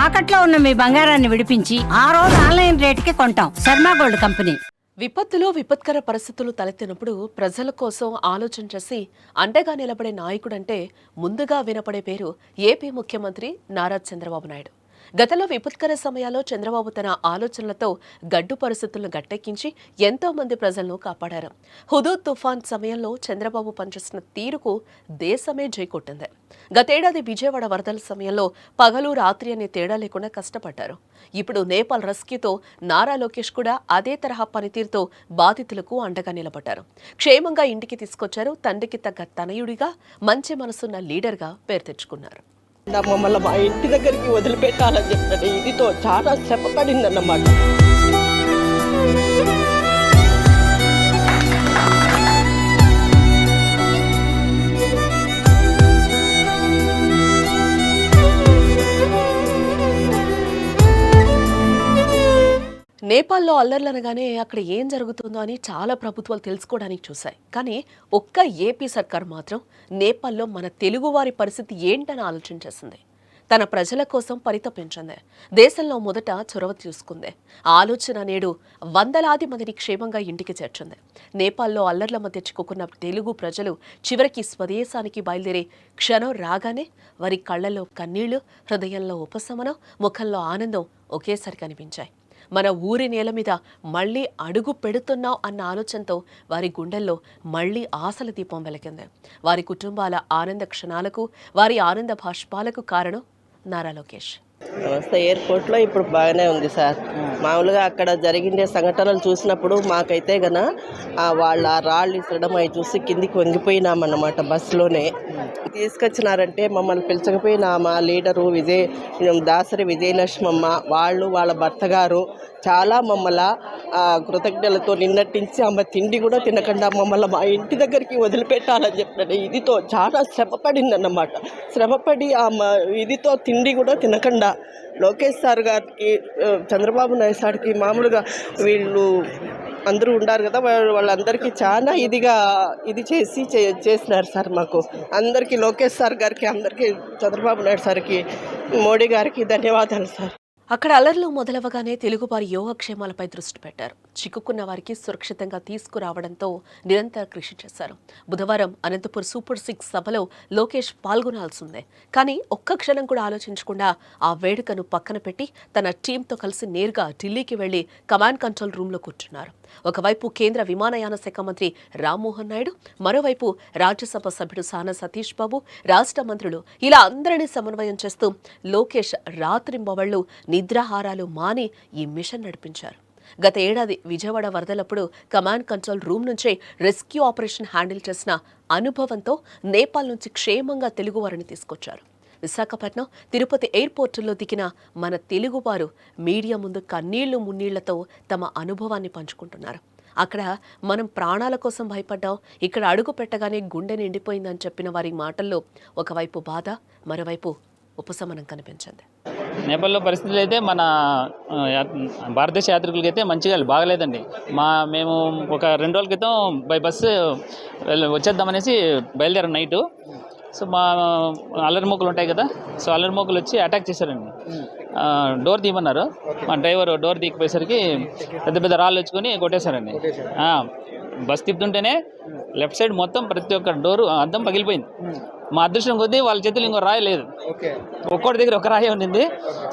తాకట్లో ఉన్న మీ బంగారాన్ని విడిపించి ఆ రోజు ఆన్లైన్ రేటుకి కొంటాం. Sharma gold company. విపత్తులు విపత్కర పరిస్థితులు తలెత్తినప్పుడు ప్రజల కోసం ఆలోచన చేసి అండగా నిలబడే నాయకుడంటే ముందుగా వినపడే పేరు ఏపీ ముఖ్యమంత్రి నారా చంద్రబాబు నాయుడు. గతంలో విపత్కర సమయాల్లో చంద్రబాబు తన ఆలోచనలతో గడ్డు పరిస్థితులను గట్టెక్కించి ఎంతో మంది ప్రజలను కాపాడారు. హుదూద్ తుఫాన్ సమయంలో చంద్రబాబు పనిచేసిన తీరుకు దేశమే జైకొట్టింది. గతేడాది విజయవాడ వరదల సమయంలో పగలు రాత్రి అనే తేడా లేకుండా కష్టపడ్డారు. ఇప్పుడు నేపాల్ రెస్క్యూతో నారా లోకేష్ కూడా అదే తరహా పనితీరుతో బాధితులకు అండగా నిలబడ్డారు. క్షేమంగా ఇంటికి తీసుకొచ్చారు. తండ్రికి తగ్గ తనయుడిగా మంచి మనసున్న లీడర్గా పేరు తెచ్చుకున్నారు. మమ్మల్ని మా ఇంటి దగ్గరికి వదిలిపెట్టాలని చెప్పాడు. ఇదితో చాలా శ్రమ పడిందన్నమాట. నేపాల్లో అల్లర్లనగానే అక్కడ ఏం జరుగుతుందో అని చాలా ప్రభుత్వాలు తెలుసుకోవడానికి చూశాయి. కానీ ఒక్క ఏపీ సర్కార్ మాత్రం నేపాల్లో మన తెలుగువారి పరిస్థితి ఏంటని ఆలోచన చేసింది. తన ప్రజల కోసం పరితపించింది. దేశంలో మొదట చొరవ తీసుకుంది. ఆలోచన నేడు వందలాది మందిని క్షేమంగా ఇంటికి చేర్చింది. నేపాల్లో అల్లర్ల మధ్య చిక్కుకున్న తెలుగు ప్రజలు చివరికి స్వదేశానికి బయలుదేరే క్షణం రాగానే వారి కళ్లలో కన్నీళ్లు, హృదయంలో ఉపశమనం, ముఖంలో ఆనందం ఒకేసారి కనిపించాయి. మన ఊరి నేల మీద మళ్లీ అడుగు పెడుతున్నాం అన్న ఆలోచనతో వారి గుండెల్లో మళ్లీ ఆశల దీపం వెలిగింది. వారి కుటుంబాల ఆనంద క్షణాలకు, వారి ఆనంద భాష్పాలకు కారణం నారా లోకేష్. నమస్తే. ఎయిర్పోర్ట్లో ఇప్పుడు బాగానే ఉంది సార్. మామూలుగా అక్కడ జరిగిండే సంఘటనలు చూసినప్పుడు మాకైతే గన వాళ్ళ రాళ్ళు ఇసరడం అవి చూసి కిందికి వంగిపోయినామన్నమాట. బస్సులోనే తీసుకొచ్చినారంటే మమ్మల్ని పిలిచకపోయినా మా లీడరు దాసరి విజయలక్ష్మమ్మ వాళ్ళు వాళ్ళ భర్త గారు చాలా మమ్మల్ని కృతజ్ఞతలతో నిన్నటించి ఆమె తిండి కూడా తినకుండా మమ్మల్ని మా ఇంటి దగ్గరికి వదిలిపెట్టాలని చెప్పాడు. ఇదితో చాలా శ్రమ పడిందన్నమాట. శ్రమపడి ఆమె ఇదితో తిండి కూడా తినకుండా లోకేష్ సార్ గారికి, చంద్రబాబు నాయుడు సార్కి, మామూలుగా వీళ్ళు అందరూ ఉన్నారు కదా, వాళ్ళందరికీ చాలా ఇది చేసినారు సార్. మాకు అందరికీ లోకేష్ సార్ గారికి, అందరికీ చంద్రబాబు నాయుడు సార్కి, మోడీ గారికి ధన్యవాదాలు సార్. అక్కడ అలర్లు మొదలవగానే తెలుగువారి యోగక్షేమాలపై దృష్టి పెట్టారు. చిక్కుకున్న వారికి సురక్షితంగా తీసుకురావడంతో నిరంతర కృషి చేశారు. బుధవారం అనంతపూర్ సూపర్ 6 సభలో లోకేష్ పాల్గొనాల్సిందే. కానీ ఒక్క క్షణం కూడా ఆలోచించకుండా ఆ వేడుకను పక్కన పెట్టి తన టీంతో కలిసి నేరుగా ఢిల్లీకి వెళ్లి కమాండ్ కంట్రోల్ రూమ్లో కూర్చున్నారు. ఒకవైపు కేంద్ర విమానయాన శాఖ మంత్రి రామ్మోహన్ నాయుడు, మరోవైపు రాజ్యసభ సభ్యుడు సానా సతీష్ బాబు, రాష్ట్ర మంత్రులు ఇలా అందరినీ సమన్వయం చేస్తూ లోకేష్ రాత్రింబవళ్లు నిద్రాహారాలు మాని ఈ మిషన్ నడిపించారు. గత ఏడాది విజయవాడ వరదలప్పుడు కమాండ్ కంట్రోల్ రూమ్ నుంచే రెస్క్యూ ఆపరేషన్ హ్యాండిల్ చేసిన అనుభవంతో నేపాల్ నుంచి క్షేమంగా తెలుగువారిని తీసుకొచ్చారు. విశాఖపట్నం, తిరుపతి ఎయిర్పోర్టుల్లో దిగిన మన తెలుగువారు మీడియా ముందు కన్నీళ్లు మున్నీళ్లతో తమ అనుభవాన్ని పంచుకుంటున్నారు. అక్కడ మనం ప్రాణాల కోసం భయపడ్డాం, ఇక్కడ అడుగు పెట్టగానే గుండె నిండిపోయిందని చెప్పిన వారి మాటల్లో ఒకవైపు బాధ, మరోవైపు ఉపశమనం కనిపించింది. నేపాల్లో పరిస్థితులు అయితే మన భారతదేశ యాత్రికులకి అయితే మంచిగా బాగలేదండి. మేము ఒక 2 రోజుల క్రితం బై బస్సు వచ్చేద్దామనేసి బయలుదేరాం నైటు. సో మా అల్లరి మోకులు ఉంటాయి కదా, సో అల్లరి మోకులు వచ్చి అటాక్ చేశారండి. డోర్ తీయమన్నారు. మా డ్రైవర్ డోర్ తీయకపోయేసరికి పెద్ద పెద్ద రాళ్ళు వచ్చుకొని కొట్టేశారండి. బస్ తిప్పుతుంటేనే లెఫ్ట్ సైడ్ మొత్తం ప్రతి ఒక్క డోరు అద్దం పగిలిపోయింది. మా అదృష్టం కొద్దీ వాళ్ళ చేతులు ఇంకో రాయి లేదు. ఒక్కొక్కటి దగ్గర ఒక రాయి ఉండింది.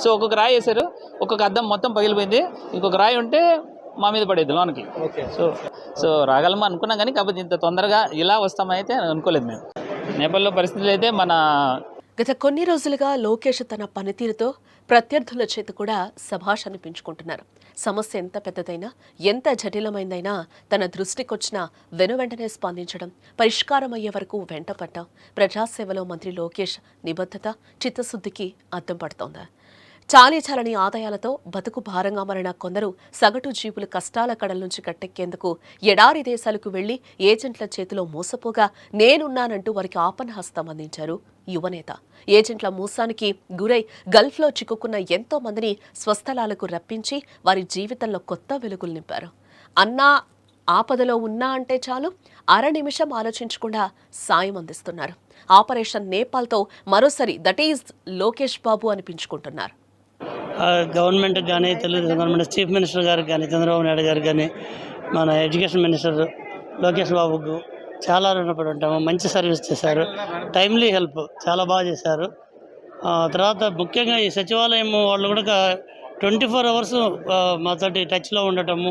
సో ఒక్కొక్క రాయి వేశారు, ఒక్కొక్క అద్దం మొత్తం పగిలిపోయింది. ఇంకొక రాయి ఉంటే మా మీద పడేది లోనికి. సో రాగలమా అనుకున్నాం, కానీ కాకపోతే ఇంత తొందరగా ఇలా వస్తామని అయితే అనుకోలేదు మేము. నేపాల్లో పరిస్థితులు అయితే గత కొన్ని రోజులుగా లోకేష్ తన పనితీరుతో ప్రత్యర్థుల చేత కూడా శభాష్ అనిపించుకుంటున్నారు. సమస్య ఎంత పెద్దదైనా, ఎంత జటిలమైందైనా తన దృష్టికొచ్చిన వెనువెంటనే స్పందించడం, పరిష్కారం అయ్యే వరకు వెంటపడ్డం ప్రజాసేవలో మంత్రి లోకేష్ నిబద్ధత, చిత్తశుద్ధికి అద్దం పడుతోంది. చాలీచాలని ఆదాయాలతో బతుకు భారంగా మారిన కొందరు సగటు జీవులు కష్టాల కడల నుంచి కట్టెక్కేందుకు ఎడారి దేశాలకు వెళ్లి ఏజెంట్ల చేతిలో మోసపోగా నేనున్నానంటూ వారికి ఆపన్నహస్తం అందించారు యువనేత. ఏజెంట్ల మోసానికి గురై గల్ఫ్లో చిక్కుకున్న ఎంతో మందిని స్వస్థలాలకు రప్పించి వారి జీవితంలో కొత్త వెలుగులు నింపారు. అన్నా ఆపదలో ఉన్నా అంటే చాలు అర నిమిషం ఆలోచించకుండా సాయం అందిస్తున్నారు. ఆపరేషన్ నేపాల్తో మరోసారి దట్ ఈజ్ లోకేష్ బాబు అనిపించుకుంటున్నారు. గవర్నమెంట్కి కానీ తెలుగుదేశం గవర్నమెంట్ చీఫ్ మినిస్టర్ గారికి కానీ చంద్రబాబు నాయుడు గారికి కానీ మన ఎడ్యుకేషన్ మినిస్టర్ లోకేష్ బాబుకు చాలా రుణపడి ఉంటాము. మంచి సర్వీస్ చేశారు, టైమ్లీ హెల్ప్ చాలా బాగా చేశారు. తర్వాత ముఖ్యంగా ఈ సచివాలయం వాళ్ళు కూడా 24 hours మాతోటి టచ్లో ఉండటము,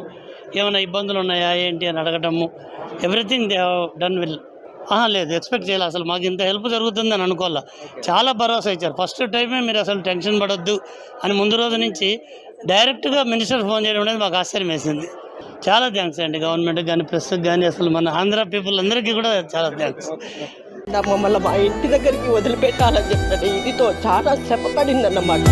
ఏమైనా ఇబ్బందులు ఉన్నాయా ఏంటి అని అడగటము, everything they have done well. లేదు, ఎక్స్పెక్ట్ చేయాలి, అసలు మాకు ఇంత హెల్ప్ జరుగుతుందని అనుకోవాలా. చాలా భరోసా ఇచ్చారు. ఫస్ట్ టైమే మీరు అసలు టెన్షన్ పడొద్దు అని ముందు రోజు నుంచి డైరెక్ట్గా మినిస్టర్ ఫోన్ చేయడం అనేది మాకు ఆశ్చర్యం వేసింది. చాలా థ్యాంక్స్ అండి గవర్నమెంట్కి కానీ ప్రెస్కి కానీ, అసలు మన ఆంధ్ర పీపుల్ అందరికీ కూడా చాలా థ్యాంక్స్. మమ్మల్ని మా ఇంటి దగ్గరికి వదిలిపెట్టాలని చెప్పండి ఇదితో చాలా శ్రమ పడిందన్నమాట.